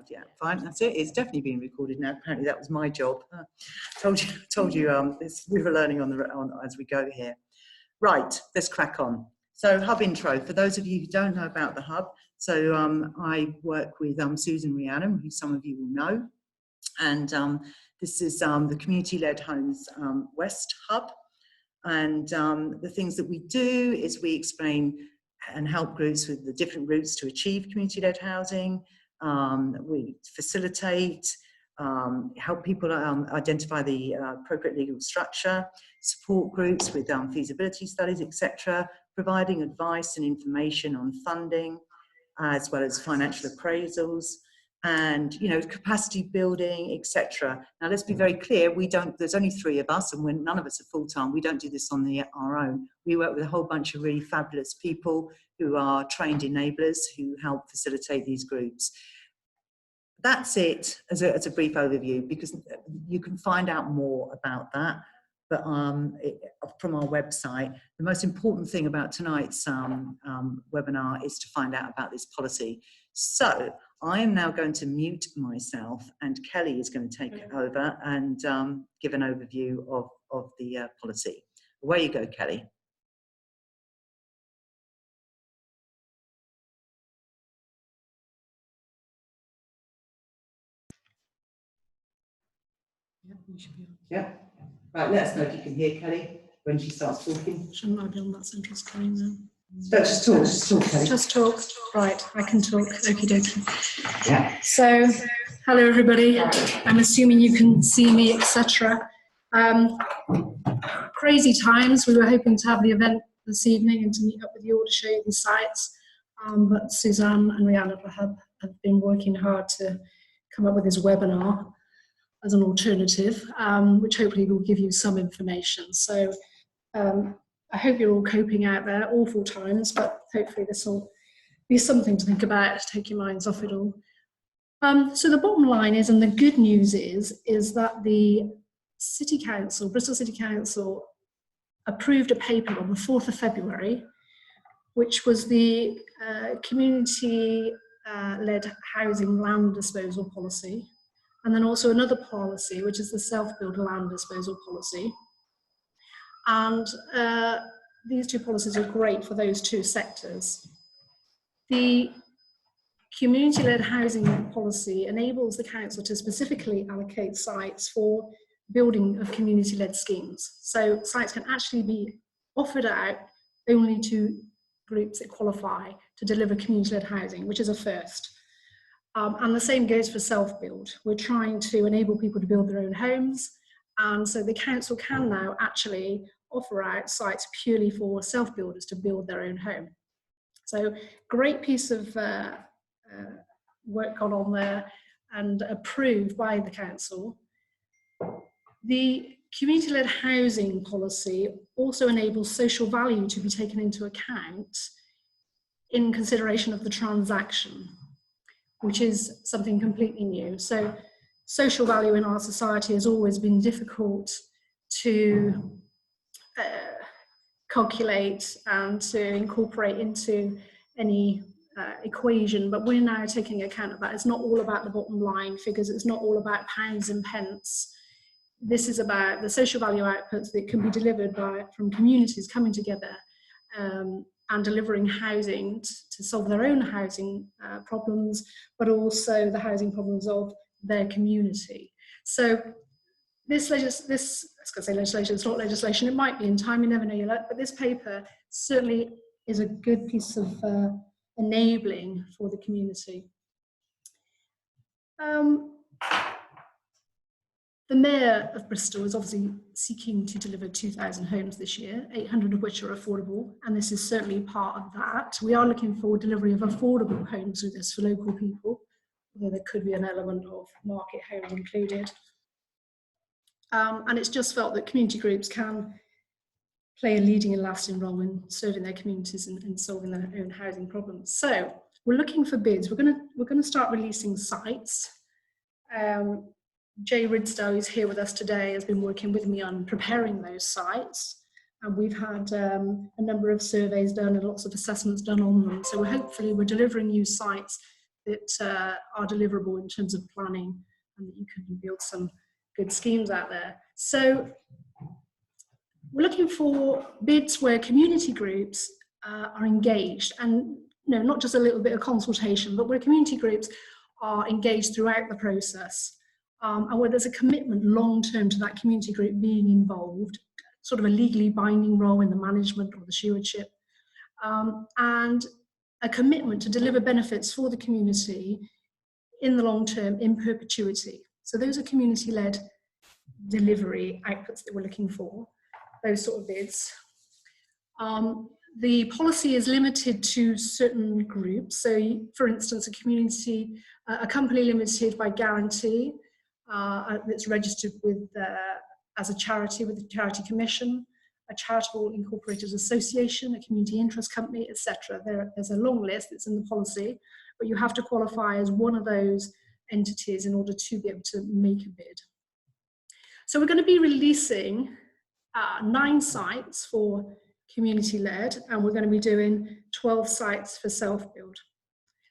loud. Yeah, fine, that's it. It's definitely being recorded now. Apparently that was my job. Told you. We were learning on as we go here. Right, let's crack on. So hub intro, for those of you who don't know about the hub. So I work with Susan Rhiannon, who some of you will know. And this is the community-led homes West hub. And the things that we do is we explain and help groups with the different routes to achieve community-led housing. We facilitate, help people identify the appropriate legal structure, support groups with feasibility studies, etc., providing advice and information on funding, as well as financial appraisals, and capacity building, etc. Now let's be very clear, there's only 3 of us, and none of us are full-time. We don't do this on our own. We work with a whole bunch of really fabulous people who are trained enablers who help facilitate these groups. That's it as a brief overview, because you can find out more about that but from our website. The most important thing about tonight's webinar is to find out about this policy. So I am now going to mute myself, and Kelly is going to take over and give an overview of the policy. Away you go, Kelly. Yeah, you should be on. Yeah. Right, let us know if you can hear Kelly when she starts talking. Shouldn't I be on that central screen then? Just talk, Kelly. Just talk. Right, I can talk. Okie dokie. Yeah. So, hello everybody. I'm assuming you can see me, etc. Crazy times. We were hoping to have the event this evening and to meet up with you all to show you these sites. But Suzanne and Rhiannon at the Hub have been working hard to come up with this webinar as an alternative, which hopefully will give you some information. So I hope you're all coping out there, awful times, but hopefully this will be something to think about, to take your minds off it all. So the bottom line is, and the good news is that the City Council, Bristol City Council, approved a paper on the 4th of February, which was the community-led housing land disposal policy, and then also another policy, which is the self-build land disposal policy. And these 2 policies are great for those 2 sectors. The community-led housing policy enables the council to specifically allocate sites for building of community-led schemes. So sites can actually be offered out only to groups that qualify to deliver community-led housing, which is a first. And the same goes for self-build. We're trying to enable people to build their own homes, and so the council can now actually offer out sites purely for self-builders to build their own home. So great piece of work gone on there and approved by the council. The community-led housing policy also enables social value to be taken into account in consideration of the transaction, which is something completely new. So social value in our society has always been difficult to calculate and to incorporate into any equation, but we're now taking account of that. It's not all about the bottom line figures, it's not all about pounds and pence. This is about the social value outputs that can be delivered from communities coming together and delivering housing to solve their own housing problems, but also the housing problems of their community. So this legislation, it's not legislation, it might be in time, you never know your luck, but this paper certainly is a good piece of enabling for the community. The Mayor of Bristol is obviously seeking to deliver 2,000 homes this year, 800 of which are affordable, and this is certainly part of that. We are looking for delivery of affordable homes with this for local people, although there could be an element of market homes included. And it's just felt that community groups can play a leading and lasting role in serving their communities and solving their own housing problems. So we're looking for bids. We're going to start releasing sites. Jay Ridsdale, who's here with us today, has been working with me on preparing those sites, and we've had a number of surveys done and lots of assessments done on them. So hopefully we're delivering you sites that are deliverable in terms of planning, and that you can build some good schemes out there. So we're looking for bids where community groups are engaged, and not just a little bit of consultation, but where community groups are engaged throughout the process, and where there's a commitment long-term to that community group being involved, sort of a legally binding role in the management or the stewardship, and a commitment to deliver benefits for the community in the long term, in perpetuity. So those are community-led delivery outputs that we're looking for, those sort of bids. The policy is limited to certain groups. So for instance, a company limited by guarantee that's registered with as a charity with the Charity Commission, a charitable incorporated association, a community interest company, etc. There's a long list that's in the policy, but you have to qualify as one of those entities in order to be able to make a bid. So we're going to be releasing 9 sites for community-led, and we're going to be doing 12 sites for self-build.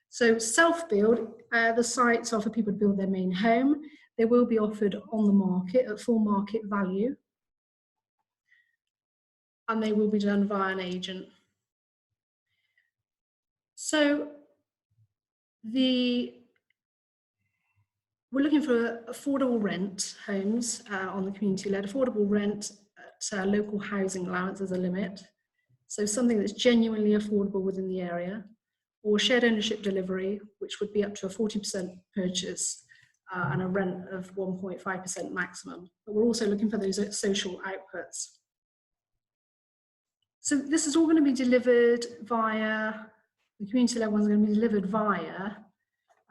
So self-build, the sites are for people to build their main home. They will be offered on the market at full market value, and they will be done via an agent. So we're looking for affordable rent homes on the community-led. Affordable rent at local housing allowance as a limit. So something that's genuinely affordable within the area, or shared ownership delivery, which would be up to a 40% purchase and a rent of 1.5% maximum. But we're also looking for those social outputs. So this is all going to be delivered via, the community-led ones are going to be delivered via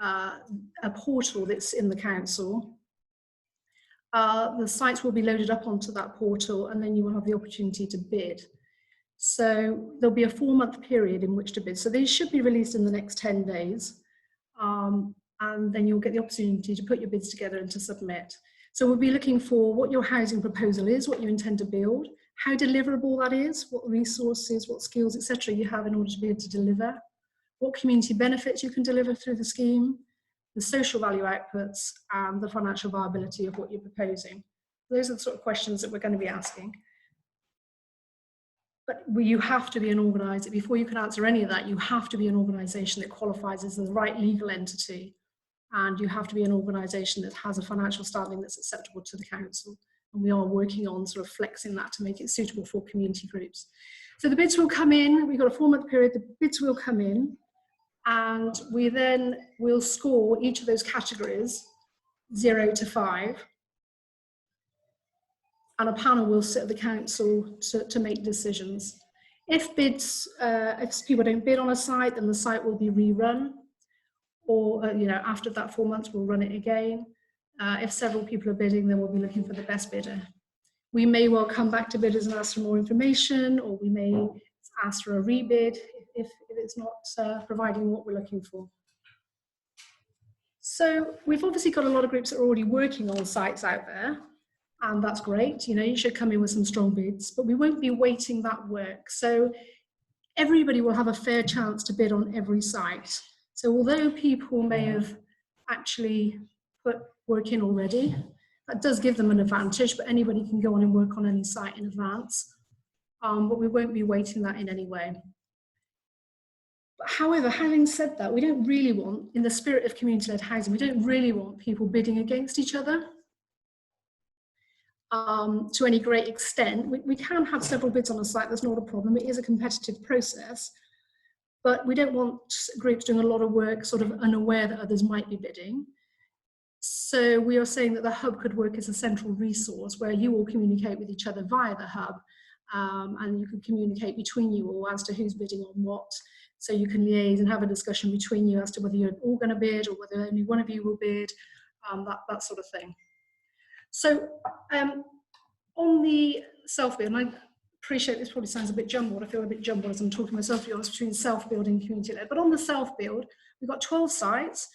a portal that's in the council. The sites will be loaded up onto that portal, and then you will have the opportunity to bid. So there'll be a 4-month period in which to bid. So these should be released in the next 10 days. And then you'll get the opportunity to put your bids together and to submit. So we'll be looking for what your housing proposal is, what you intend to build, how deliverable that is, what resources, what skills, etc. you have in order to be able to deliver, what community benefits you can deliver through the scheme, the social value outputs, and the financial viability of what you're proposing. Those are the sort of questions that we're going to be asking. But you have to be an organiser, before you can answer any of that, you have to be an organisation that qualifies as the right legal entity, and you have to be an organisation that has a financial standing that's acceptable to the council. And we are working on sort of flexing that to make it suitable for community groups. So the bids will come in, we've got a 4-month period, the bids will come in, and we then will score each of those categories 0 to 5. And a panel will sit at the council to make decisions. If people don't bid on a site, then the site will be rerun, or after that 4 months, we'll run it again. If several people are bidding, then we'll be looking for the best bidder. We may well come back to bidders and ask for more information, or we may ask for a rebid if it's not providing what we're looking for. So we've obviously got a lot of groups that are already working on sites out there. And that's great, you should come in with some strong bids, but we won't be weighting that work. So everybody will have a fair chance to bid on every site. So although people may have actually put work in already, that does give them an advantage, but anybody can go on and work on any site in advance. But we won't be weighting that in any way. But however, having said that, we don't really want, in the spirit of community-led housing, we don't really want people bidding against each other. To any great extent. We can have several bids on a site, that's not a problem. It is a competitive process, but we don't want groups doing a lot of work sort of unaware that others might be bidding. So we are saying that the hub could work as a central resource where you all communicate with each other via the hub, and you can communicate between you all as to who's bidding on what. So you can liaise and have a discussion between you as to whether you're all going to bid or whether only one of you will bid, that sort of thing. So on the self-build, and I appreciate this probably sounds a bit jumbled, I feel a bit jumbled as I'm talking myself, to be honest, between self-build and community-led, but on the self-build, we've got 12 sites.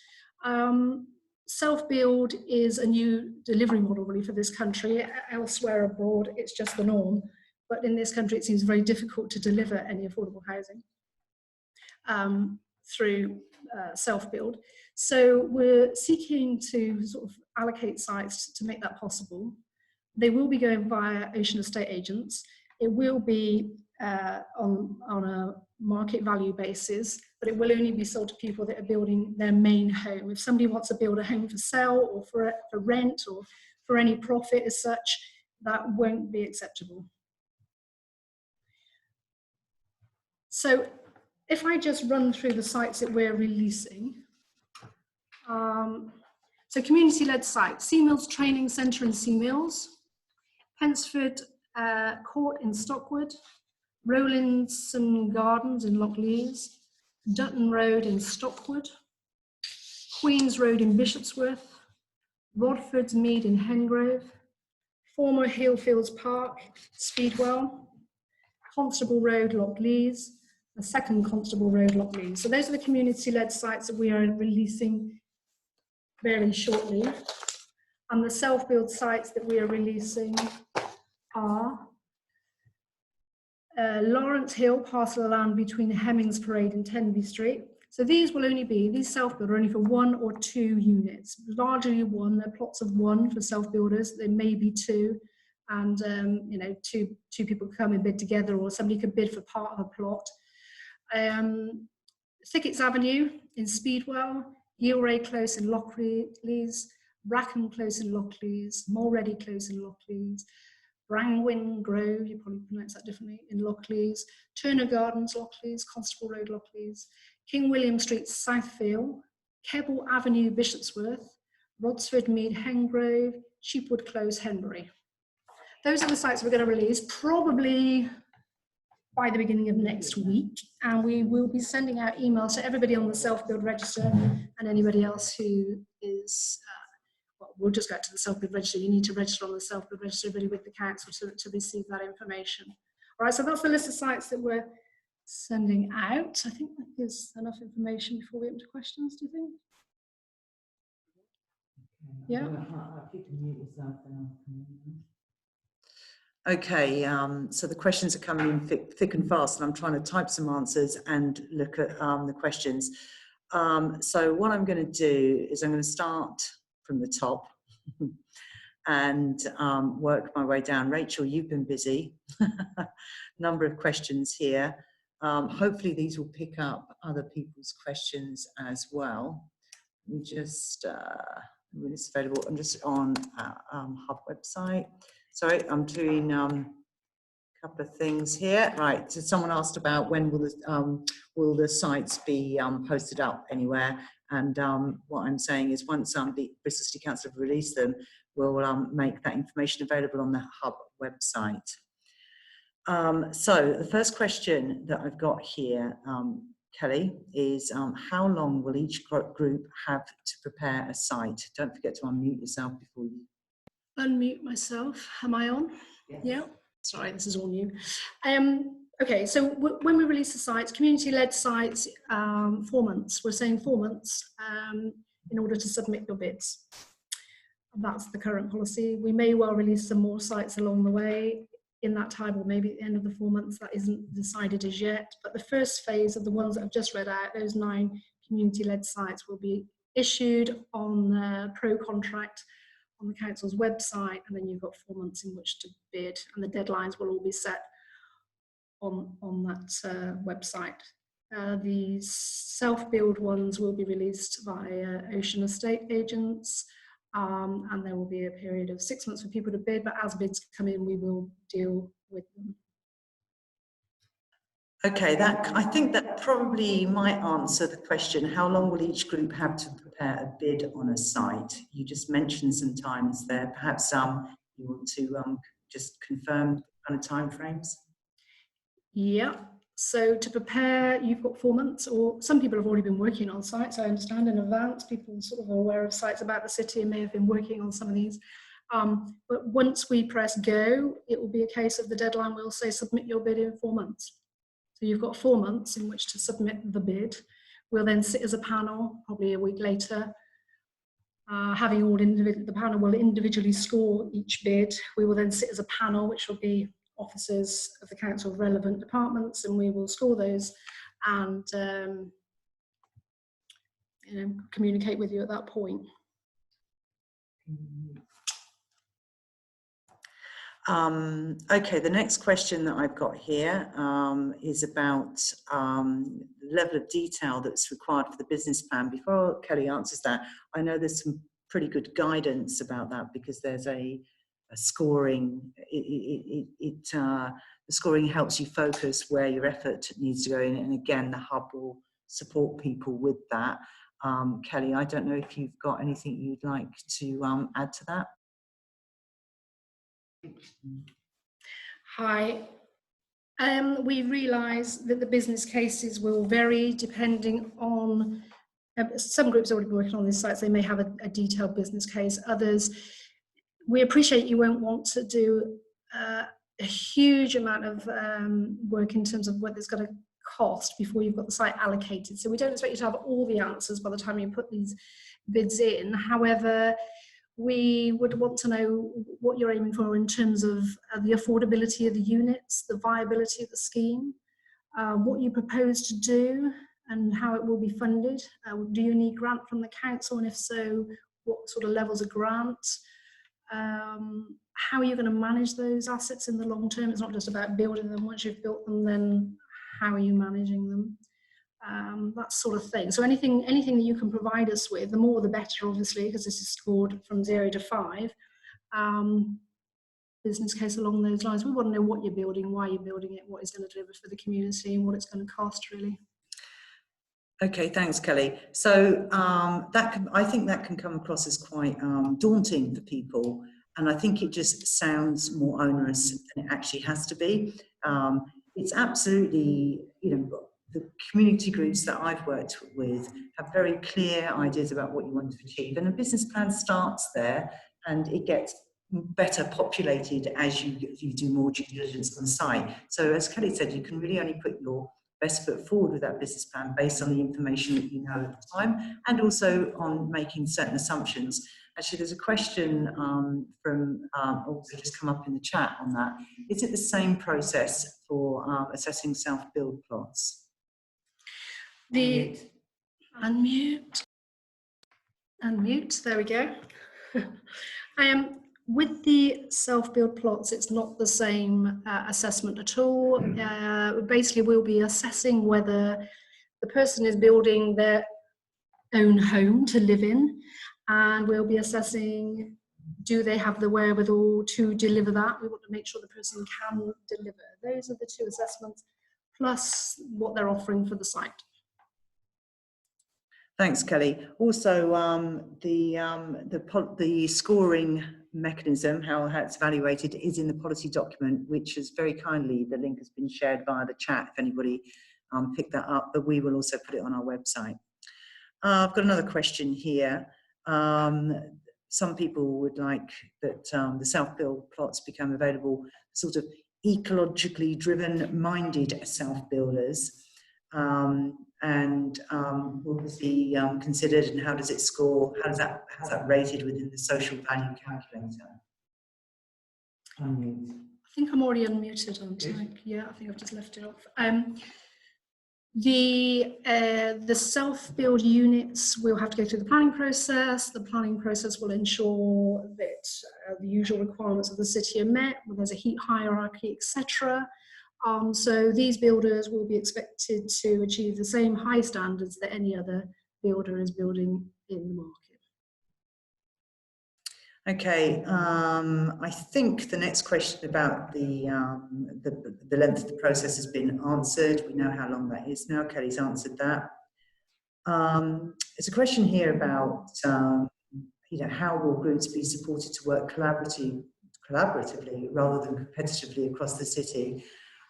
Self-build is a new delivery model really for this country. Elsewhere abroad, it's just the norm, but in this country, it seems very difficult to deliver any affordable housing. through self-build. So we're seeking to sort of allocate sites to make that possible. They will be going via ocean estate agents. It will be on a market value basis, but it will only be sold to people that are building their main home. If somebody wants to build a home for sale or for rent or for any profit as such, that won't be acceptable. So if I just run through the sites that we're releasing, so community-led sites, Seamills Training Centre in Seamills, Pensford Court in Stockwood, Rowlinson Gardens in Lochleys, Dutton Road in Stockwood, Queen's Road in Bishopsworth, Rodford's Mead in Hengrove, former Hillfields Park, Speedwell, Constable Road, Lochleys, the second Constable Road, Lochleys. So those are the community-led sites that we are releasing very shortly. And the self-build sites that we are releasing are Lawrence Hill, parcel of land between Hemmings Parade and Tenby Street. So these self-build are only for 1 or 2 units, largely 1. They're plots of 1 for self-builders. There may be 2, and you know, two people come and bid together, or somebody could bid for part of a plot. Thickets Avenue in Speedwell, Gilray Close in Lochleys, Bracken Close in Lochleys, Mulready Close in Lochleys, Brangwyn Grove, you probably pronounce that differently, in Lochleys, Turner Gardens, Lochleys, Constable Road, Lochleys, King William Street, Southfield, Kebble Avenue, Bishopsworth, Rodsford Mead, Hengrove, Sheepwood Close, Henbury. Those are the sites we're going to release, probably by the beginning of next week, and we will be sending out emails to everybody on the self-build register and anybody else who is, well, we'll just go to the self-build register. You need to register on the self-build register really with the council to receive that information. All right, so that's the list of sites that we're sending out. I think that gives enough information before we open to questions, do you think? Yeah. Okay, so the questions are coming in thick and fast, and I'm trying to type some answers and look at the questions. So what I'm going to do is I'm going to start from the top and work my way down. Rachel, you've been busy. Number of questions here. Hopefully these will pick up other people's questions as well. Let me just, when it's available, I'm just on Hub website. Sorry, I'm doing a couple of things here. Right, so someone asked about when will the sites be posted up anywhere? And what I'm saying is once the Bristol City Council have released them, we'll make that information available on the Hub website. So the first question that I've got here, Kelly, is how long will each group have to prepare a site? Don't forget to unmute yourself before you... Unmute myself. Am I on? Yes. Yeah. Sorry, this is all new. Okay, so when we release the sites, community-led sites, 4 months. We're saying 4 months in order to submit your bids. That's the current policy. We may well release some more sites along the way in that time, or maybe at the end of the 4 months. That isn't decided as yet. But the first phase of the ones that I've just read out, those 9 community-led sites, will be issued on pro contract on the council's website, and then you've got 4 months in which to bid, and the deadlines will all be set on that website. The self-build ones will be released via ocean estate agents, and there will be a period of 6 months for people to bid, but as bids come in, we will deal with them. Okay, I think that probably might answer the question, how long will each group have to prepare a bid on a site? You just mentioned some times there. Perhaps you want to just confirm kind of timeframes? Yeah. So to prepare, you've got 4 months, or some people have already been working on sites, I understand, in advance. People sort of are aware of sites about the city and may have been working on some of these. But once we press go, it will be a case of the deadline will say submit your bid in 4 months. So you've got 4 months in which to submit the bid. We'll then sit as a panel, probably a week later, the panel will individually score each bid. We will then sit as a panel, which will be officers of the council of relevant departments, and we will score those and communicate with you at that point. Okay, the next question that I've got here is about the level of detail that's required for the business plan. Before Kelly answers that, I know there's some pretty good guidance about that, because there's a scoring. The scoring helps you focus where your effort needs to go in, and again, the hub will support people with that. Kelly, I don't know if you've got anything you'd like to add to that. Hi. We realise that the business cases will vary depending on, some groups already been working on these sites, they may have a detailed business case. Others, we appreciate you won't want to do a huge amount of work in terms of what it's going to cost before you've got the site allocated. So we don't expect you to have all the answers by the time you put these bids in. However, we would want to know what you're aiming for in terms of the affordability of the units, the viability of the scheme, what you propose to do and how it will be funded. Do you need grant from the council, and if so, what sort of levels of grant? How are you going to manage those assets in the long term? It's not just about building them. Once you've built them, then how are you managing them? That sort of thing. So anything that you can provide us with, the more the better, obviously, because this is scored from 0 to 5. Business case along those lines. We want to know what you're building, why you're building it, what it's going to deliver for the community, and what it's going to cost, really. Okay, thanks, Kelly. So I think that can come across as quite daunting for people, and I think it just sounds more onerous than it actually has to be. It's absolutely, the community groups that I've worked with have very clear ideas about what you want to achieve, and a business plan starts there, and it gets better populated as you do more due diligence on the site. So as Kelly said, you can really only put your best foot forward with that business plan based on the information that you know at the time, and also on making certain assumptions. Actually, there's a question from also just come up in the chat on that. Is it the same process for assessing self-build plots? The unmute, there we go. With the self-build plots, it's not the same assessment at all. Basically, we'll be assessing whether the person is building their own home to live in, and we'll be assessing, do they have the wherewithal to deliver that? We want to make sure the person can deliver. Those are the two assessments, plus what they're offering for the site. Thanks, Kelly. Also, the scoring mechanism, how it's evaluated, is in the policy document, which is very kindly, the link has been shared via the chat if anybody picked that up, but we will also put it on our website. I've got another question here. Some people would like that the self-build plots become available, sort of ecologically driven minded self-builders. And will this be considered, and how does it score? How's that rated within the social value calculator? Unmute. I think I'm already unmuted, aren't I? Yeah, I think I've just left it off. The self-build units will have to go through the planning process. The planning process will ensure that the usual requirements of the city are met, where there's a heat hierarchy, etc. So these builders will be expected to achieve the same high standards that any other builder is building in the market. Okay, I think the next question about the length of the process has been answered. We know how long that is now. Kelly's answered that. There's a question here about how will groups be supported to work collaboratively rather than competitively across the city.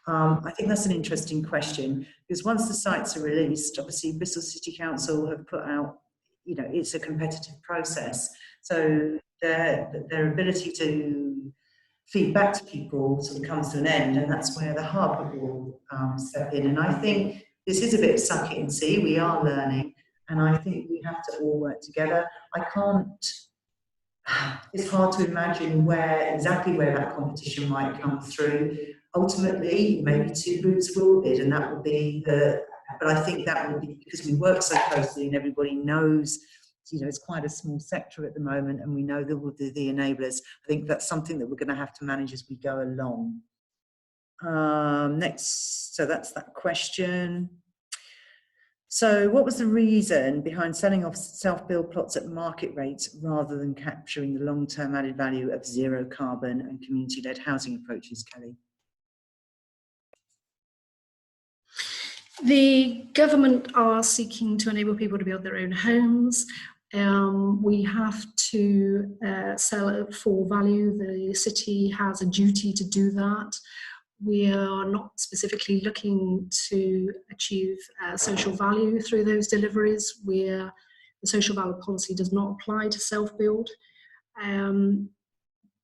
I think that's an interesting question, because once the sites are released, obviously Bristol City Council have put out, it's a competitive process. So their ability to feed back to people sort of comes to an end, and that's where the hub will step in. And I think this is a bit of suck it and see. We are learning, and I think we have to all work together. It's hard to imagine exactly where that competition might come through. Ultimately, maybe two groups will bid, and that will be the but I think that would be because we work so closely and everybody knows, you know, it's quite a small sector at the moment, and we know that we'll do the enablers. I think that's something that we're going to have to manage as we go along. Next, so that's that question. So what was the reason behind selling off self-build plots at market rates rather than capturing the long-term added value of zero carbon and community-led housing approaches, Kelly? The government are seeking to enable people to build their own homes. We have to sell at full value. The city has a duty to do that. We are not specifically looking to achieve social value through those deliveries, where the social value policy does not apply to self-build.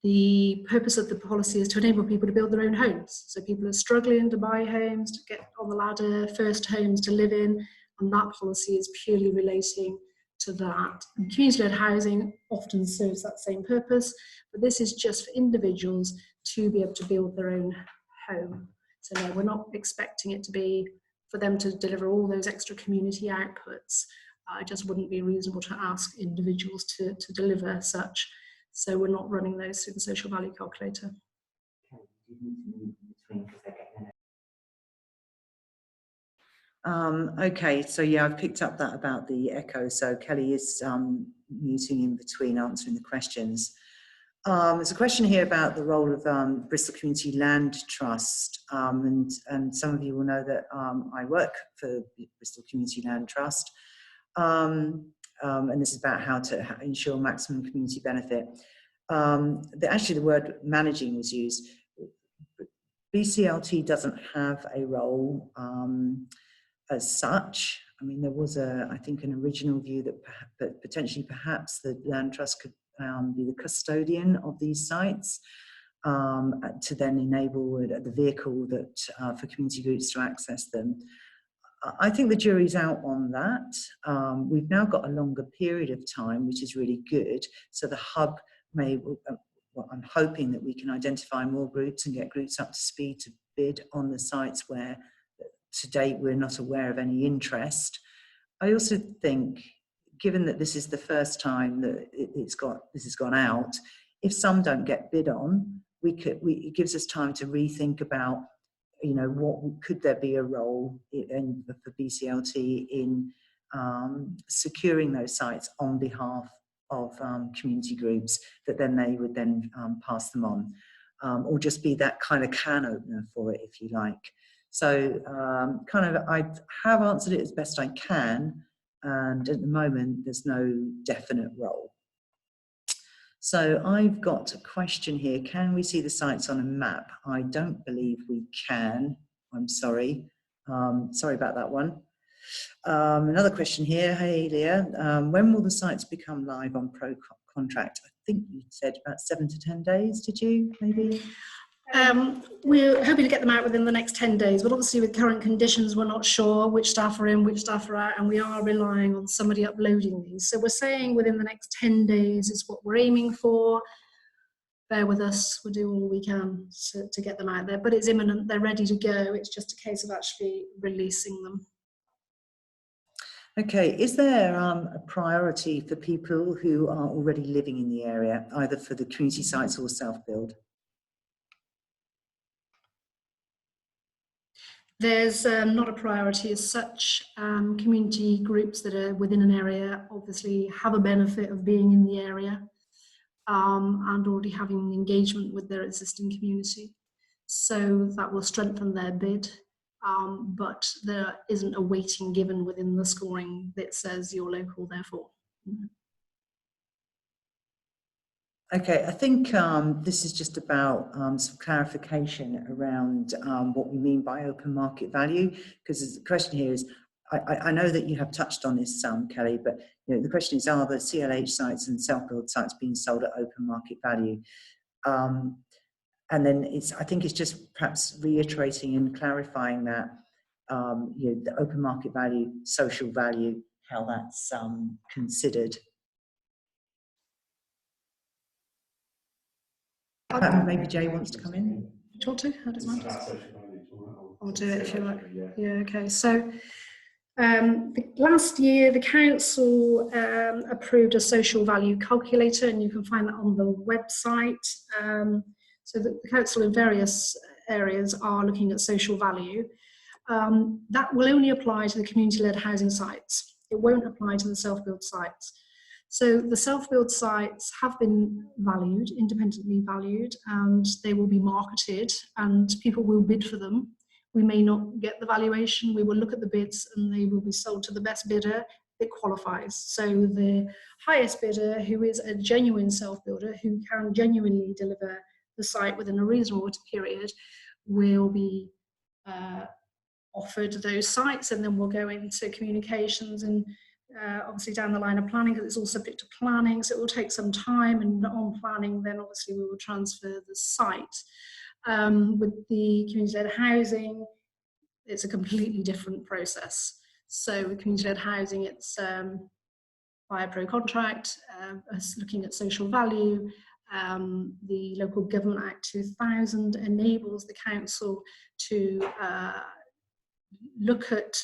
The purpose of the policy is to enable people to build their own homes. So people are struggling to buy homes, to get on the ladder, first homes to live in, and that policy is purely relating to that. And community-led housing often serves that same purpose, but this is just for individuals to be able to build their own home. So no, we're not expecting it to be for them to deliver all those extra community outputs. It just wouldn't be reasonable to ask individuals to deliver such. So we're not running those through the social value calculator. Okay, so yeah, I've picked up that about the echo. So Kelly is muting in between answering the questions. There's a question here about the role of Bristol Community Land Trust, and some of you will know that I work for Bristol Community Land Trust, and this is about how to ensure maximum community benefit. Actually, the word managing was used. BCLT doesn't have a role as such. I mean, there was I think an original view that potentially perhaps the Land Trust could be the custodian of these sites to then enable the vehicle that for community groups to access them. I think the jury's out on that. We've now got a longer period of time, which is really good. So the hub well, I'm hoping that we can identify more groups and get groups up to speed to bid on the sites where to date we're not aware of any interest. I also think, given that this is the first time that this has gone out, if some don't get bid on, it gives us time to rethink about, you know, what could there be a role for BCLT in securing those sites on behalf of community groups that then they would then pass them on, or just be that kind of can opener for it, if you like. So I have answered it as best I can, and at the moment there's no definite role. So I've got a question here. Can we see the sites on a map? I don't believe we can. I'm sorry. Sorry about that one. Another question here. Hey, Leah. When will the sites become live on Pro Contract? I think you said about 7 to 10 days, did you, maybe? We're hoping to get them out within the next 10 days, but obviously with current conditions, we're not sure which staff are in, which staff are out, and we are relying on somebody uploading these. So we're saying within the next 10 days is what we're aiming for. Bear with us, we'll do all we can to get them out there, but it's imminent, they're ready to go. It's just a case of actually releasing them. Okay, is there a priority for people who are already living in the area, either for the community sites or self-build? There's not a priority as such. Community groups that are within an area obviously have a benefit of being in the area and already having engagement with their existing community. So that will strengthen their bid, but there isn't a weighting given within the scoring that says you're local, therefore. Okay, I think this is just about some clarification around what we mean by open market value, because the question here is, I know that you have touched on this, Kelly, but you know, the question is, are the CLH sites and self-build sites being sold at open market value? And then I think it's just perhaps reiterating and clarifying that you know, the open market value, social value, how that's considered. Maybe Jay wants to come in. Talk to? How does that? I'll do it if you like. Yeah, okay. So Last year, the council approved a social value calculator, and you can find that on the website. So the council in various areas are looking at social value. That will only apply to the community-led housing sites. It won't apply to the self-build sites. So the self-build sites have been valued, independently valued, and they will be marketed and people will bid for them. We may not get the valuation, we will look at the bids and they will be sold to the best bidder. It qualifies. So the highest bidder, who is a genuine self-builder, who can genuinely deliver the site within a reasonable period, will be offered those sites, and then we'll go into communications and obviously down the line of planning, because it's all subject to planning, so it will take some time, and on planning then obviously we will transfer the site. With the community-led housing, it's a completely different process. So with community-led housing, it's by a pro contract, looking at social value. The Local Government Act 2000 enables the council to look at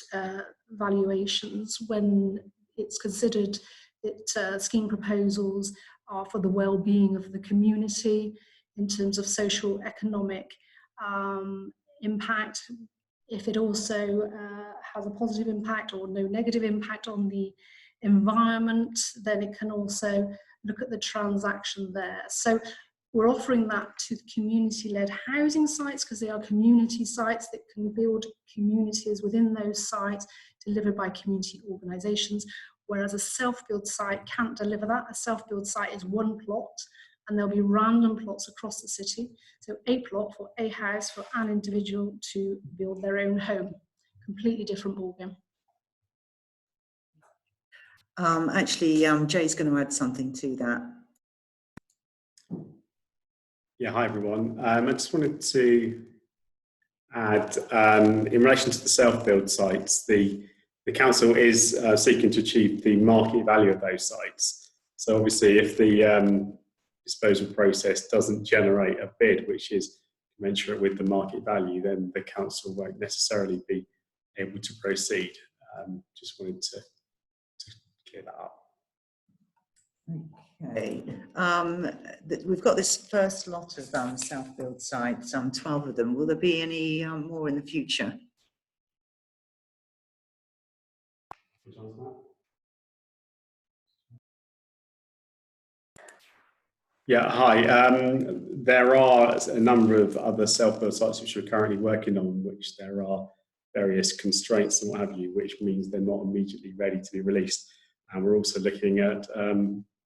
valuations when it's considered that scheme proposals are for the well-being of the community in terms of social economic impact. If it also has a positive impact or no negative impact on the environment, then it can also look at the transaction there. So we're offering that to community-led housing sites because they are community sites that can build communities within those sites delivered by community organisations, whereas a self-build site can't deliver that. A self-build site is one plot and there'll be random plots across the city. So a plot for a house for an individual to build their own home. Completely different ballgame. Actually, Jay's going to add something to that. Yeah, hi everyone. I just wanted to add, in relation to the self-build sites, the council is seeking to achieve the market value of those sites. So obviously if the disposal process doesn't generate a bid which is commensurate with the market value, then the council won't necessarily be able to proceed. Just wanted to clear that up. Okay, we've got this first lot of self-build sites, 12 of them. Will there be any more in the future? Yeah, hi. There are a number of other self-build sites which we're currently working on, which there are various constraints and what have you, which means they're not immediately ready to be released. And we're also looking at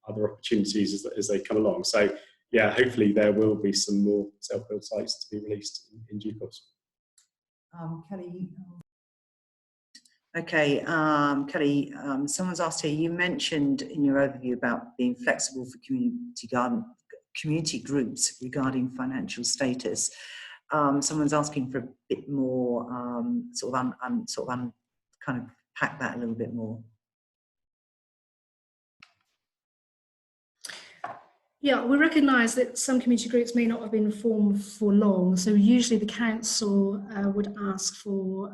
other opportunities as they come along. So yeah, hopefully there will be some more self-build sites to be released in due course. Kelly. Okay, Kelly, someone's asked here, you mentioned in your overview about being flexible for community groups regarding financial status. Someone's asking for a bit more, kind of pack that a little bit more. Yeah, we recognise that some community groups may not have been formed for long, so usually the council would ask for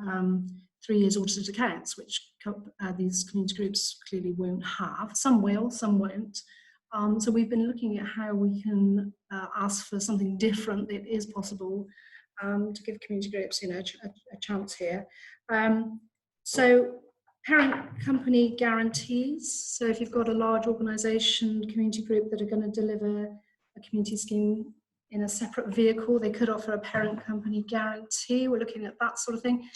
3 years audited accounts, which these community groups clearly won't have. Some will, some won't. So we've been looking at how we can ask for something different that is possible to give community groups, you know, a chance here. So parent company guarantees. So if you've got a large organisation, community group that are going to deliver a community scheme in a separate vehicle, they could offer a parent company guarantee. We're looking at that sort of thing.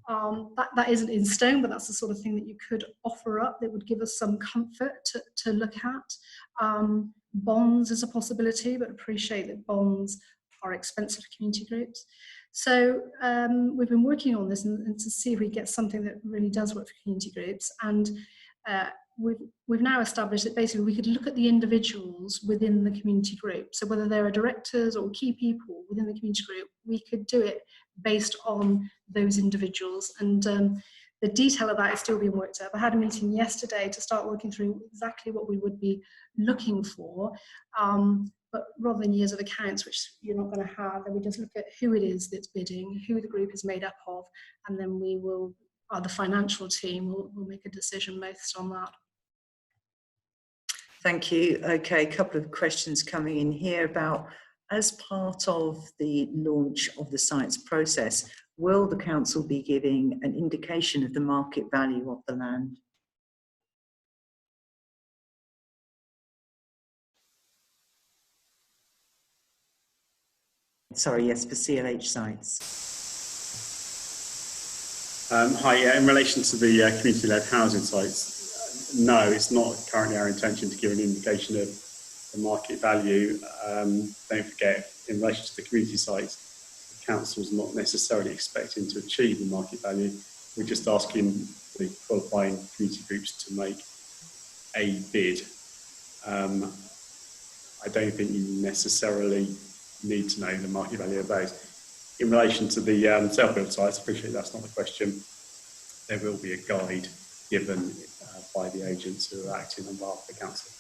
That isn't in stone, but that's the sort of thing that you could offer up that would give us some comfort to look at. Bonds is a possibility, but appreciate that bonds are expensive for community groups. So we've been working on this and to see if we get something that really does work for community groups. And we've now established that basically we could look at the individuals within the community group. So whether they're directors or key people within the community group, we could do it based on those individuals. And the detail of that is still being worked out. I had a meeting yesterday to start working through exactly what we would be looking for. But rather than years of accounts, which you're not going to have, then we just look at who it is that's bidding, who the group is made up of, and then we will the financial team will make a decision based on that. Thank you. Okay, a couple of questions coming in here about, as part of the launch of the sites process, will the council be giving an indication of the market value of the land? Sorry, yes, for CLH sites. Hi, yeah, in relation to the community-led housing sites, no, it's not currently our intention to give an indication of the market value. Don't forget, in relation to the community sites, the council is not necessarily expecting to achieve the market value. We're just asking the qualifying community groups to make a bid. I don't think you necessarily need to know the market value of those. In relation to the self-built sites, I appreciate that's not the question. There will be a guide given by the agents who are acting on behalf of the council.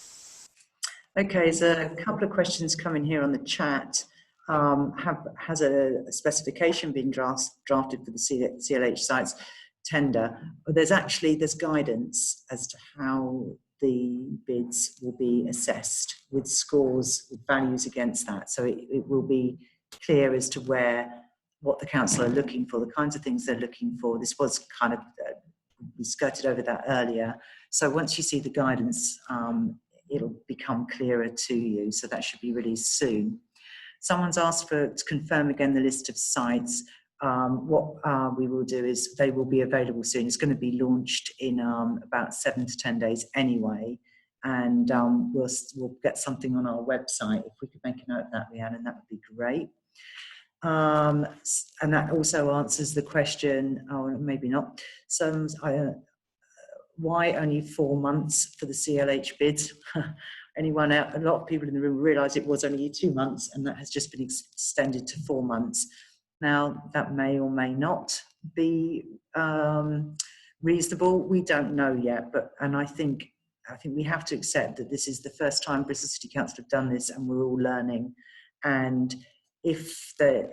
Okay, there's a couple of questions coming here on the chat. Has a specification been drafted for the CLH sites tender? There's guidance as to how the bids will be assessed, with scores, with values against that. So it will be clear as to what the council are looking for, the kinds of things they're looking for. This was kind of, we skirted over that earlier. So once you see the guidance, it'll become clearer to you. So that should be released soon. Someone's asked to confirm again the list of sites. What we will do is they will be available soon. It's going to be launched in about 7 to 10 days anyway. And we'll get something on our website. If we could make a note of that, Rhiannon, that would be great. And that also answers the question, or maybe not, why only 4 months for the CLH bids? Anyone out? A lot of people in the room realise it was only 2 months, and that has just been extended to 4 months. Now, that may or may not be reasonable. We don't know yet, and I think we have to accept that this is the first time Bristol City Council have done this, and we're all learning. And if there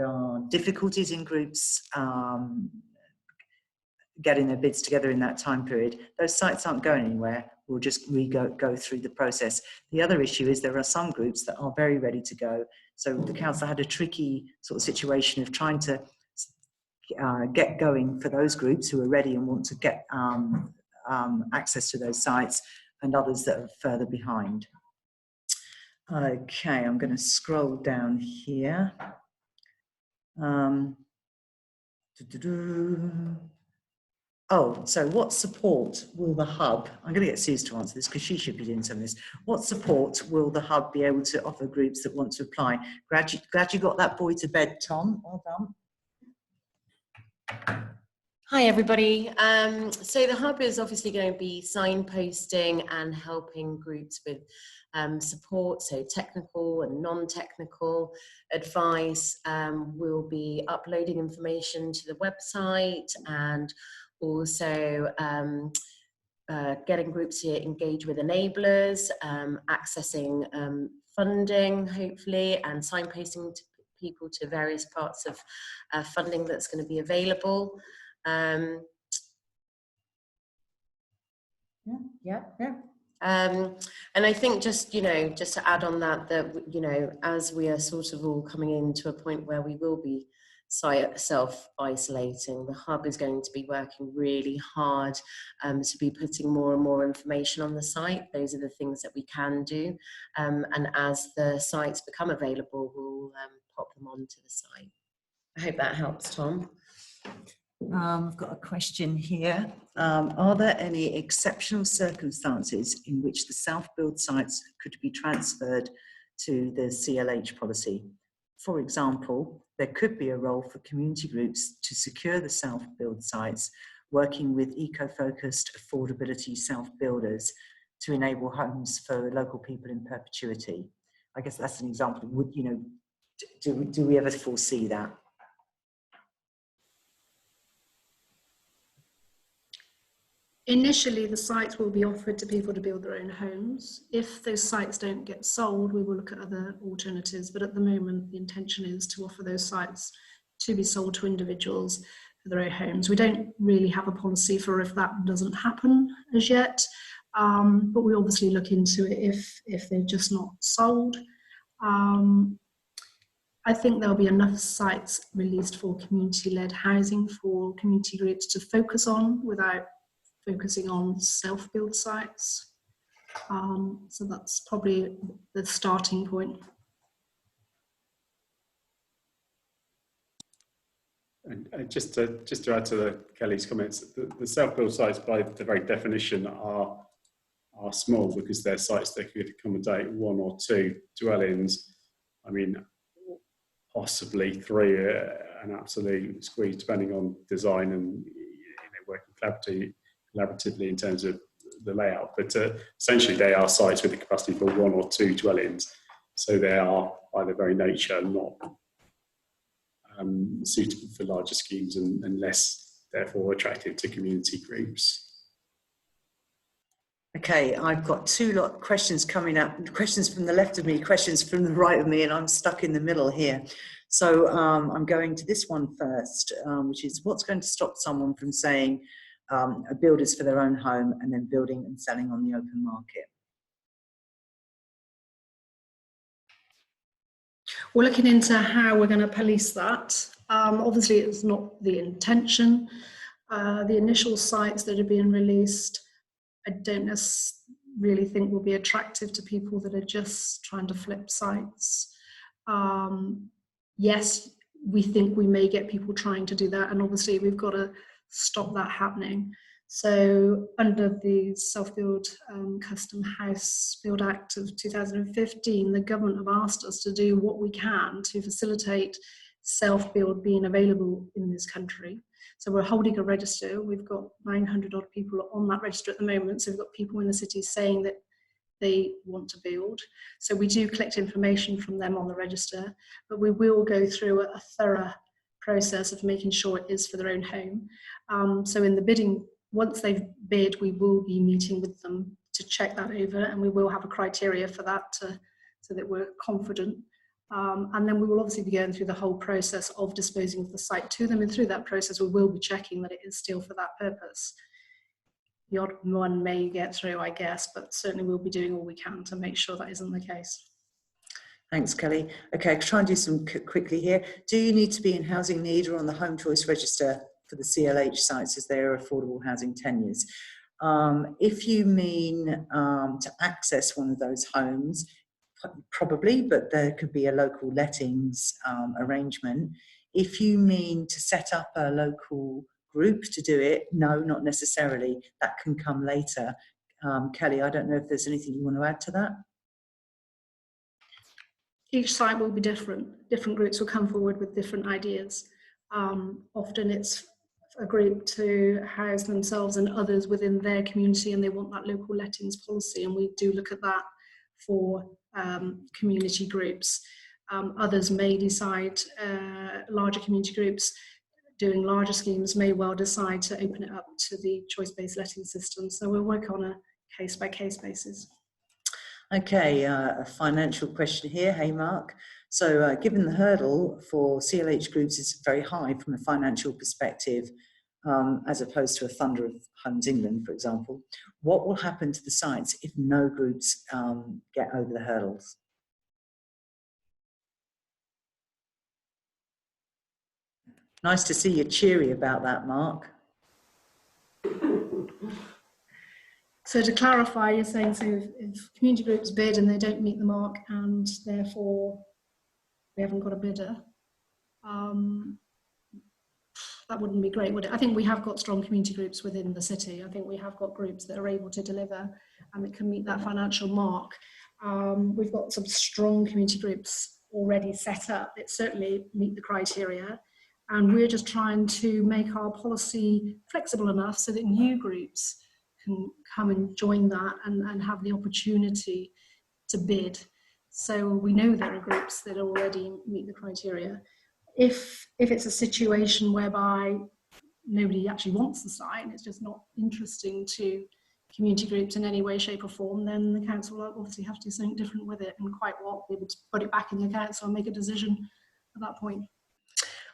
are difficulties in groups getting their bids together in that time period, those sites aren't going anywhere. We'll just go through the process. The other issue is there are some groups that are very ready to go. So the council had a tricky sort of situation of trying to get going for those groups who are ready and want to get access to those sites, and others that are further behind. Okay, I'm going to scroll down here. Oh, so what support will the hub, I'm going to get Suze to answer this because she should be doing some of this. What support will the hub be able to offer groups that want to apply? Glad you got that boy to bed, Tom. Well done. Hi everybody. So the hub is obviously going to be signposting and helping groups with support, so technical and non-technical advice. We'll be uploading information to the website, and also getting groups to engage with enablers, accessing funding hopefully, and signposting to people to various parts of funding that's going to be available. And I think just to add on that as we are sort of all coming into a point where we will be self-isolating, the hub is going to be working really hard to be putting more and more information on the site. Those are the things that we can do, and as the sites become available, we'll pop them onto the site. I hope that helps, Tom. I've got a question here. Are there any exceptional circumstances in which the self-build sites could be transferred to the CLH policy? For example, there could be a role for community groups to secure the self-build sites, working with eco-focused affordability self-builders to enable homes for local people in perpetuity. I guess that's an example. Do we ever foresee that? Initially, the sites will be offered to people to build their own homes. If those sites don't get sold, we will look at other alternatives. But at the moment, the intention is to offer those sites to be sold to individuals. for their own homes. We don't really have a policy for if that doesn't happen as yet, but we obviously look into it if they're just not sold. I think there'll be enough sites released for community-led housing for community groups to focus on without focusing on self-build sites. So that's probably the starting point. And just to add to Kelly's comments, the self-build sites by their very definition are small because they're sites that could accommodate 1 or 2 dwellings. I mean, possibly 3, an absolute squeeze, depending on design and working collaboratively in terms of the layout. But essentially, they are sites with the capacity for 1 or 2 dwellings. So they are, by their very nature, not suitable for larger schemes and less, therefore, attractive to community groups. Okay, I've got 2 questions coming up, questions from the left of me, questions from the right of me, and I'm stuck in the middle here. So I'm going to this one first, which is what's going to stop someone from saying a builder's for their own home and then building and selling on the open market? We're looking into how we're going to police that. Obviously, it's not the intention. The initial sites that are being released, I don't really think will be attractive to people that are just trying to flip sites. Yes, we think we may get people trying to do that, and obviously we've got to stop that happening. So under the Self-Build Custom House Build Act of 2015, the government have asked us to do what we can to facilitate self-build being available in this country. So we're holding a register. We've got 900 odd people on that register at the moment. So we've got people in the city saying that they want to build. So we do collect information from them on the register, but we will go through a thorough process of making sure it is for their own home. So in the bidding, once they've bid, we will be meeting with them to check that over, and we will have a criteria for that so that we're confident. And then we will obviously be going through the whole process of disposing of the site to them, and through that process we will be checking that it is still for that purpose. The odd one may get through, I guess, but certainly we'll be doing all we can to make sure that isn't the case. Thanks, Kelly. Okay, I'll try and do some quickly here. Do you need to be in housing need or on the home choice register for the CLH sites as they are affordable housing tenures? If you mean to access one of those homes, probably, but there could be a local lettings arrangement. If you mean to set up a local group to do it, no, not necessarily. That can come later. Kelly, I don't know if there's anything you want to add to that. Each site will be different. Different groups will come forward with different ideas. Often it's a group to house themselves and others within their community, and they want that local lettings policy, and we do look at that for community groups. Others may decide, larger community groups doing larger schemes may well decide to open it up to the choice-based letting system. So we'll work on a case-by-case basis. Okay, a financial question here. Hey, Mark. So given the hurdle for CLH groups is very high from a financial perspective, as opposed to a Thunder of Homes England, for example, what will happen to the sites if no groups get over the hurdles? Nice to see you cheery about that, Mark. So to clarify, you're saying, so if community groups bid and they don't meet the mark and therefore we haven't got a bidder, that wouldn't be great, would it? I think we have got strong community groups within the city. I think we have got groups that are able to deliver and that can meet that financial mark. We've got some strong community groups already set up that certainly meet the criteria. And we're just trying to make our policy flexible enough so that new groups can come and join that and have the opportunity to bid. So we know there are groups that already meet the criteria. If it's a situation whereby nobody actually wants the site and it's just not interesting to community groups in any way, shape or form, then the council will obviously have to do something different with it, and quite what, we would put it back in the council and make a decision at that point.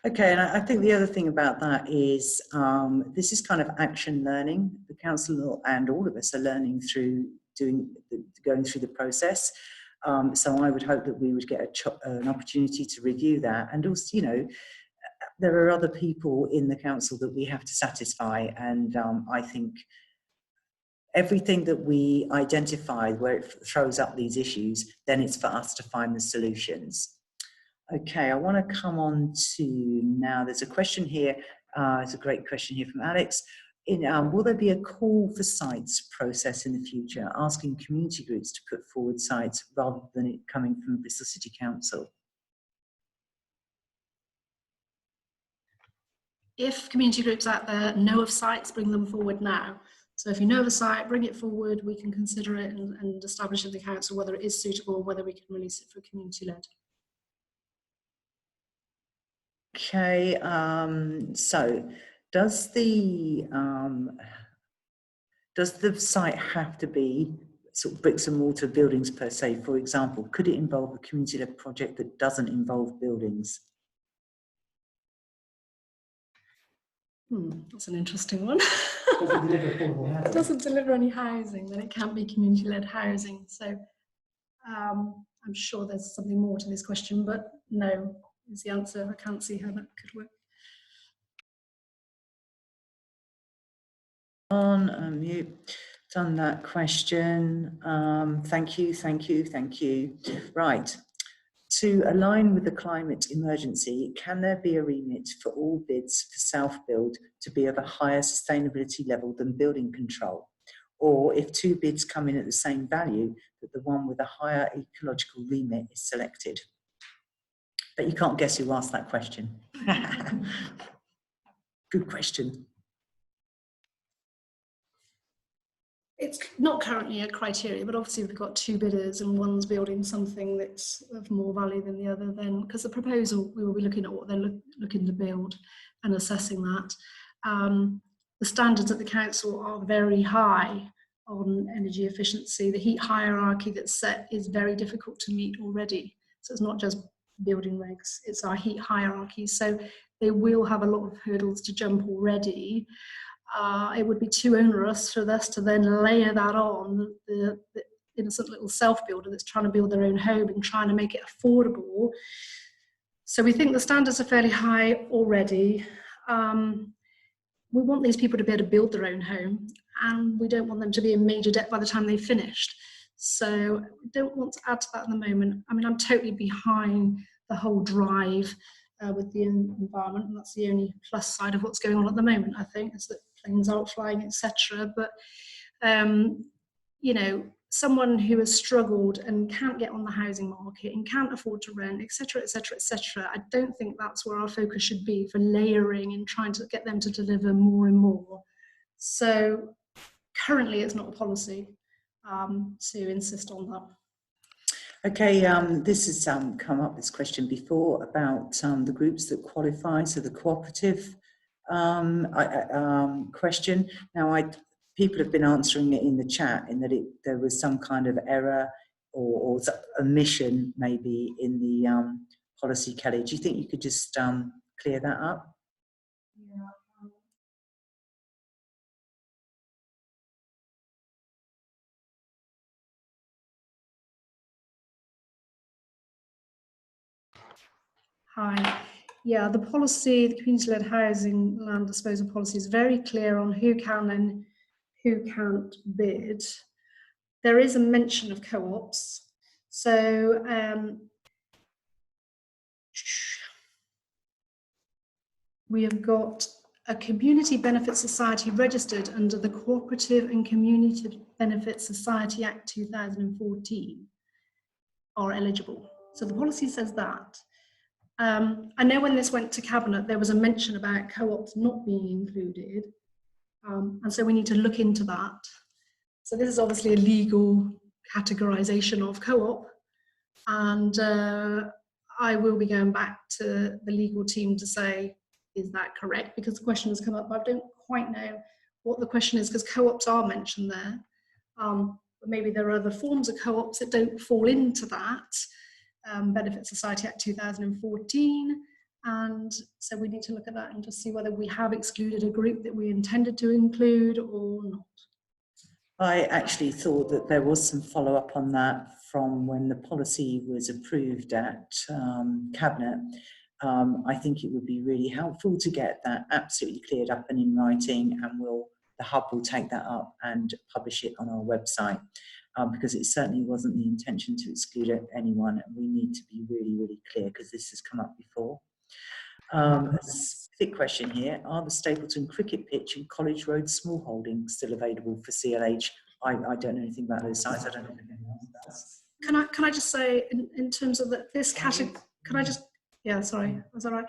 Okay, and I think the other thing about that is this is kind of action learning. The council and all of us are learning through going through the process. So I would hope that we would get an opportunity to review that. And also, you know, there are other people in the council that we have to satisfy. And I think everything that we identify where it throws up these issues, then it's for us to find the solutions. Okay, I want to come on to now. There's a question here. It's a great question here from Alex. Will there be a call for sites process in the future, asking community groups to put forward sites rather than it coming from Bristol City Council? If community groups out there know of sites, bring them forward now. So if you know of a site, bring it forward, we can consider it and establish in the council whether it is suitable, whether we can release it for community-led. Okay, so does the site have to be sort of bricks and mortar buildings per se? For example, could it involve a community-led project that doesn't involve buildings? That's an interesting one. It doesn't deliver any housing, then it can't be community-led housing. So I'm sure there's something more to this question, but no is the answer. I can't see how that could work. On mute. Done that question. Thank you. Right. To align with the climate emergency, can there be a remit for all bids for self-build to be of a higher sustainability level than building control? Or if two bids come in at the same value, that the one with a higher ecological remit is selected? But you can't guess who asked that question. Good question. It's not currently a criteria, but obviously we've got two bidders and one's building something that's of more value than the other, then because the proposal, we will be looking at what they're looking to build and assessing that. The standards at the council are very high on energy efficiency. The heat hierarchy that's set is very difficult to meet already. So it's not just building regs, it's our heat hierarchy. So they will have a lot of hurdles to jump already. It would be too onerous for us to then layer that on the innocent little self-builder that's trying to build their own home and trying to make it affordable. So we think the standards are fairly high already. We want these people to be able to build their own home, and we don't want them to be in major debt by the time they've finished. So we don't want to add to that at the moment. I mean, I'm totally behind the whole drive with the environment, and that's the only plus side of what's going on at the moment, I think, is that planes aren't flying, etc. But you know, someone who has struggled and can't get on the housing market and can't afford to rent, etc., etc., etc., I don't think that's where our focus should be for layering and trying to get them to deliver more and more. So currently it's not a policy to insist on that. Okay, this has come up, this question before, about the groups that qualify, so the cooperative question. Now, people have been answering it in the chat in that there was some kind of error or omission maybe in the policy, Kelly. Do you think you could just clear that up? Yeah. Hi. Yeah, the policy, the community-led housing land disposal policy is very clear on who can and who can't bid. There is a mention of co-ops. So we have got a community benefit society registered under the Cooperative and Community Benefit Society Act 2014 are eligible. So the policy says that. I know when this went to Cabinet, there was a mention about co-ops not being included. And so we need to look into that. So this is obviously a legal categorization of co-op. And I will be going back to the legal team to say, is that correct? Because the question has come up, but I don't quite know what the question is, because co-ops are mentioned there. But maybe there are other forms of co-ops that don't fall into that. Benefit Society Act 2014, And so we need to look at that and just see whether we have excluded a group that we intended to include or not. I actually thought that there was some follow-up on that from when the policy was approved at Cabinet. I think it would be really helpful to get that absolutely cleared up and in writing, and the hub will take that up and publish it on our website, because it certainly wasn't the intention to exclude anyone, and we need to be really, really clear because this has come up before. A specific question here: are the Stapleton cricket pitch and College Road small holdings still available for CLH? I don't know anything about those sites. I don't know if anyone else does. Can I just say, in terms of this category, can I just, yeah, sorry, that's all right.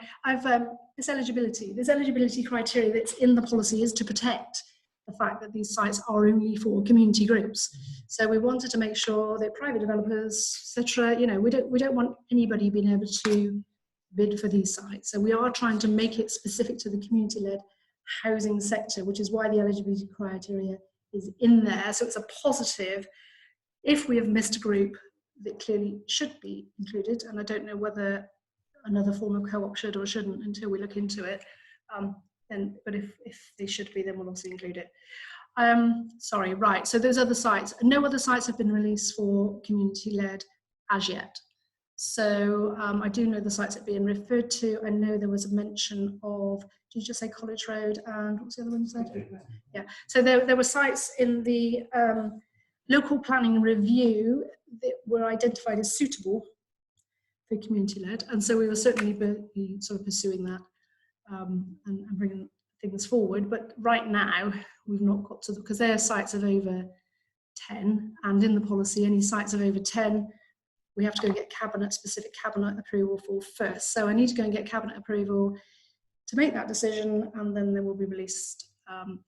This eligibility criteria that's in the policy is to protect the fact that these sites are only for community groups. So we wanted to make sure that private developers, etc., you know, we don't want anybody being able to bid for these sites. So we are trying to make it specific to the community-led housing sector, which is why the eligibility criteria is in there. So it's a positive if we have missed a group that clearly should be included, and I don't know whether another form of co-op should or shouldn't until we look into it. But if they should be, then we'll obviously include it. Sorry, right, so those other sites, no other sites have been released for community-led as yet. So I do know the sites that are being referred to. I know there was a mention of, did you just say College Road and what was the other one you said? Yeah, so there were sites in the local planning review that were identified as suitable for community-led, and so we will certainly be sort of pursuing that and bringing things forward. But right now, we've not got to, because there are sites of over 10, and in the policy, any sites of over 10, we have to go and get specific cabinet approval for first. So I need to go and get cabinet approval to make that decision, and then they will be released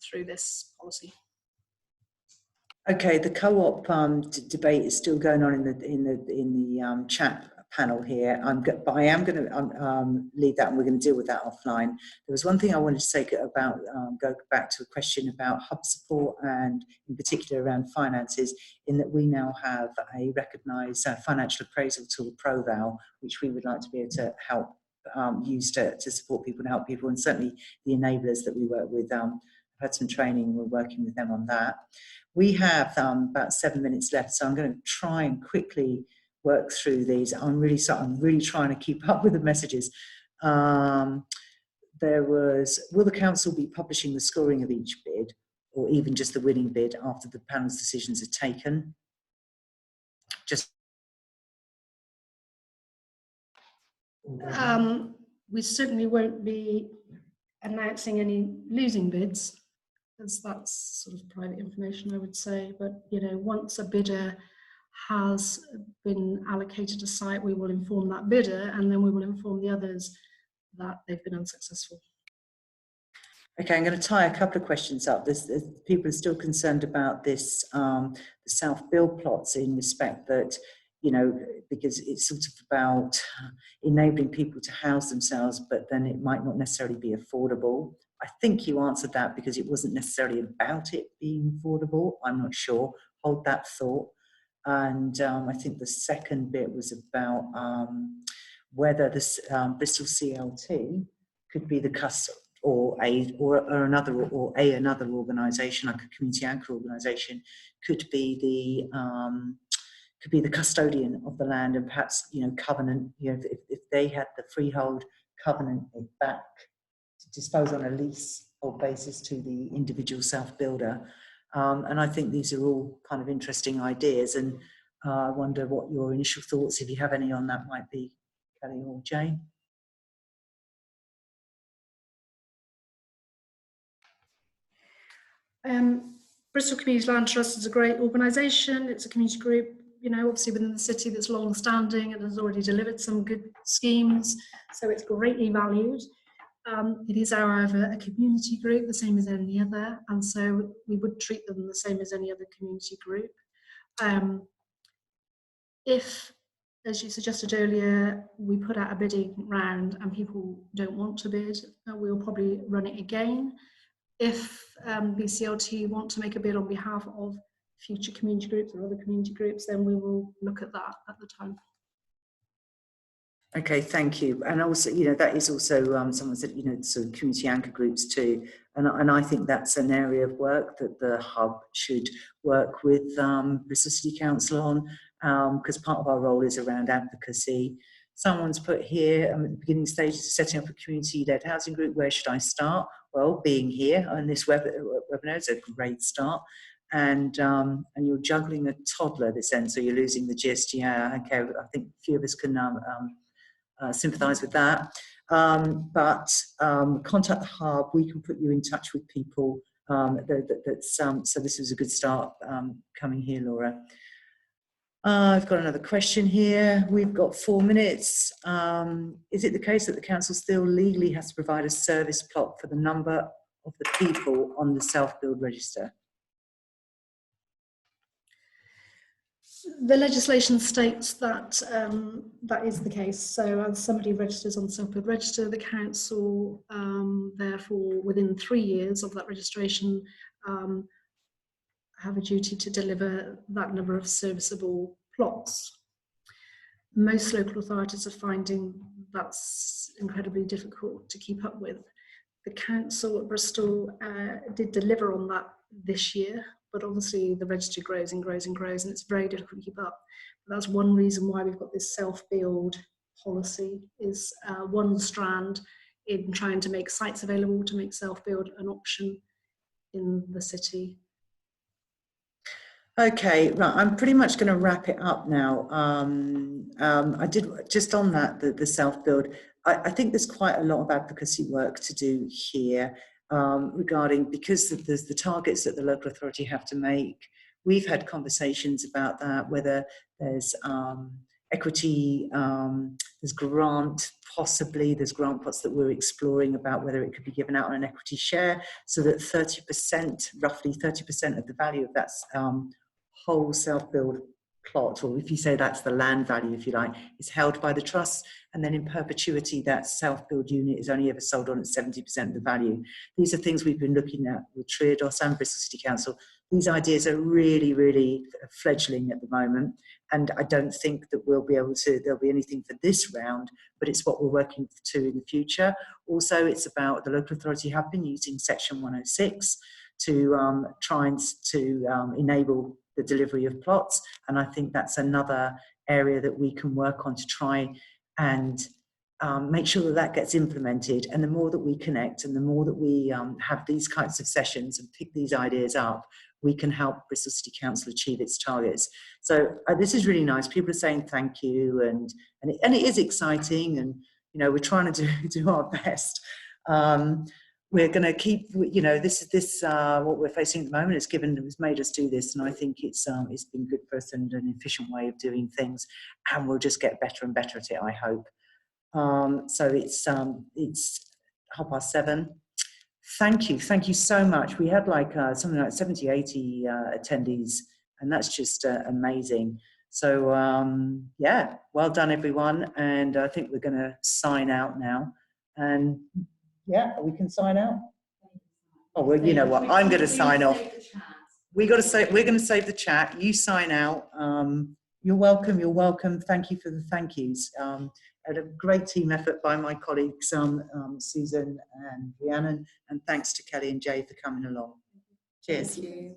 through this policy. Okay, the co-op debate is still going on in the chat panel here. But I am going to leave that, and we're going to deal with that offline. There was one thing I wanted to say about go back to a question about hub support, and in particular around finances, in that we now have a recognised financial appraisal tool, ProVal, which we would like to be able to help use to support people and help people, and certainly the enablers that we work with. Had some training, we're working with them on that. We have about 7 minutes left, so I'm going to try and quickly work through these. I'm really trying to keep up with the messages. There was, will the council be publishing the scoring of each bid, or even just the winning bid, after the panel's decisions are taken? We certainly won't be announcing any losing bids, because that's sort of private information, I would say. But you know, once a bidder has been allocated a site, we will inform that bidder, and then we will inform the others that they've been unsuccessful. Okay, I'm going to tie a couple of questions up. People are still concerned about this, the self-build plots, in respect that, you know, because it's sort of about enabling people to house themselves, but then it might not necessarily be affordable. I think you answered that because it wasn't necessarily about it being affordable. I'm not sure. Hold that thought. And I think the second bit was about whether this Bristol CLT could be the customer, or another organisation, like a community anchor organisation, could be the custodian of the land, and perhaps, you know, covenant, you know, if they had the freehold, covenant it back to dispose on a leasehold basis to the individual self-builder. And I think these are all kind of interesting ideas, and I wonder what your initial thoughts, if you have any on that, might be, Kelly or Jane. Bristol Community Land Trust is a great organisation. It's a community group, you know, obviously within the city, that's long standing and has already delivered some good schemes, so it's greatly valued. It is, however, a community group, the same as any other, and so we would treat them the same as any other community group. If, as you suggested earlier, we put out a bidding round and people don't want to bid, we'll probably run it again. If BCLT want to make a bid on behalf of future community groups or other community groups, then we will look at that at the time. Okay, thank you. And also, you know, that is also someone said, you know, sort of community anchor groups too. And I think that's an area of work that the hub should work with Bristol City Council on, because part of our role is around advocacy. Someone's put here at the beginning stages of setting up a community-led housing group. Where should I start? Well, being here on this webinar is a great start. And you're juggling a toddler this end, so you're losing the gist. Yeah, okay. I think a few of us can sympathise with that. But contact the hub. We can put you in touch with people. So this was a good start coming here, Laura. I've got another question here. We've got 4 minutes. Is it the case that the council still legally has to provide a service plot for the number of the people on the self-build register? The legislation states that that is the case. So as somebody registers on the self-build register, the council, therefore, within 3 years of that registration, have a duty to deliver that number of serviceable plots. Most local authorities are finding that's incredibly difficult to keep up with. The council at Bristol did deliver on that this year, but obviously the register grows and grows and grows, and it's very difficult to keep up. But that's one reason why we've got this self-build policy, is one strand in trying to make sites available to make self-build an option in the city. Okay, right, I'm pretty much going to wrap it up now. I did, just on that, the self-build, I think there's quite a lot of advocacy work to do here regarding, because there's the targets that the local authority have to make. We've had conversations about that, whether there's equity, there's grant, possibly there's grant pots that we're exploring about whether it could be given out on an equity share, so that 30%, roughly 30% of the value of that whole self-build plot, or if you say that's the land value, if you like, is held by the trust, and then in perpetuity that self-build unit is only ever sold on at 70% of the value. These are things we've been looking at with Triodos and Bristol City Council. These ideas are really, really fledgling at the moment, and I don't think that we'll be able to, there'll be anything for this round, but it's what we're working to in the future. Also, it's about, the local authority have been using section 106 to try and enable the delivery of plots, and I think that's another area that we can work on to try and make sure that that gets implemented. And the more that we connect and the more that we have these kinds of sessions and pick these ideas up, we can help Bristol City Council achieve its targets. So this is really nice. People are saying thank you, and it is exciting, and you know, we're trying to do our best. We're going to keep, you know, this what we're facing at the moment has made us do this, and I think it's been good for us and an efficient way of doing things, and we'll just get better and better at it, I hope. So it's 7:30. Thank you so much. We had like something like 70, 80 attendees, and that's just amazing. So yeah, well done everyone, and I think we're going to sign out now. And yeah, we can sign out. Oh well, you know what? I'm going to sign off. We're going to save the chat. You sign out. You're welcome. You're welcome. Thank you for the thank yous. Had a great team effort by my colleagues, Susan and Rhiannon, and thanks to Kelly and Jay for coming along. Cheers. Thank you.